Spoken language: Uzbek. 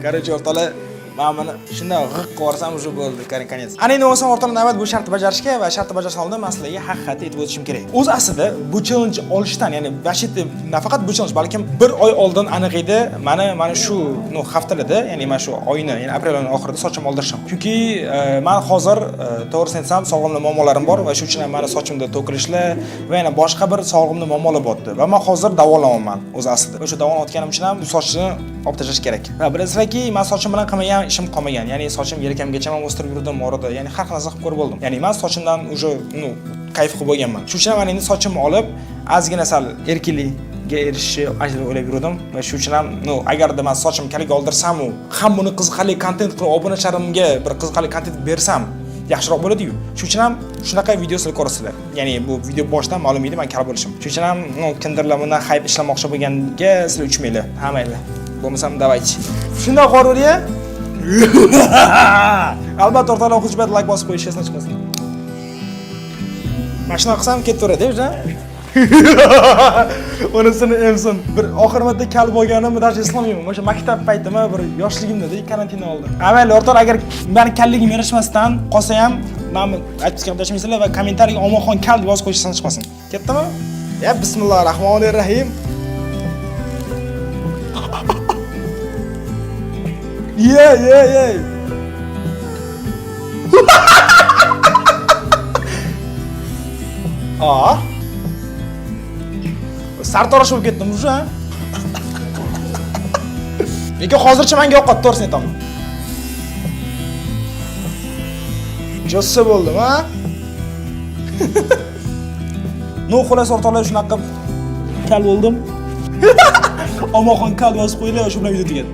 Короче, o'rtoqlar, men buni shunday g'iq qo'rsam уже bo'ldi, konец. Ana endi o'sam o'rtoqlar navbat bu shartni bajarishga va shartni bajarishdan oldin men sizlarga haqiqatni aytib o'tishim kerak. O'z aslida bu challenge olishdan, ya'ni vashit nafaqat bu challenge, balkim 1 oy oldin aniq edi. Mana shu haftalarda, ya'ni mana shu oyni, ya'ni aprel oyining oxirida sochimni oldirishim. Chunki men hozir to'g'risini aytsam, sog'liqli muammolarim bor va shu uchun ham meni sochimda to'kilishlar va yana boshqa bir sog'liqli muammolar bo'pti. Va men hozir davolanmayman o'z aslida. O'sha davolanayotganim uchun ham bu sochni olib tashlash kerak. Va bilasizlarki, men sochim bilan qilmagan ishim qolmagan. Ya'ni sochim yelkamgacha ham o'stirib yurdim, orada. Ya'ni har xil narsa qilib ko'rib bo'ldim. Ya'ni men sochimdan уже, kayf qilib bo'lganman. Shu uchun men endi sochimni olib, ozgina sal erkinlikga erishishni ajrab o'ylab yurdim va shu uchun ham, agarda men sochim kaliga oldirsam, ham buni qiziqarli kontent qilib, obunachilarimga bir qiziqarli kontent bersam, yaxshiroq bo'ladi-yu. Shu uchun ham shunaqa videolar ko'rasizlar. Ya'ni bu video boshidan ma'lum edi men kal bo'lishim. Shu uchun ham kimdirlar bundan hype ishlamoqchi bo'lganga sizlar uchmaylar. Ha mayli. Bo'lmasam davaychi. Shunday qo'rqo'riya. Albatta o'rtoqlar o'quvchi bilan like bosib qo'yish esdan chiqmasin. Mashina qilsam ketaveradi-ku. Unisini emsin. Bir oxir marta kal bo'lganimni даже eslamayman. O'sha maktab paytimi, bir yoshligimda, karantindan oldin. Avval o'rtoq agar meni kalligim yarashmasdan qolsa ham, men aytib tashmaysizlar va kommentariyaga Omonxon kal deb yozib qo'yishsan chiqmasin. Ketdimi? Ya bismillahirrohmanirrohim. Ye. Sartarosh bo'lib ketdim уже. Lekin hozircha menga yo'q, to'g'risini aytaman. Jossa bo'ldim, ha? Xolos o'rtoqlar shunaqa kal bo'ldim. Omonxon kal yozib qo'yinglar, shu bilan video tugadi.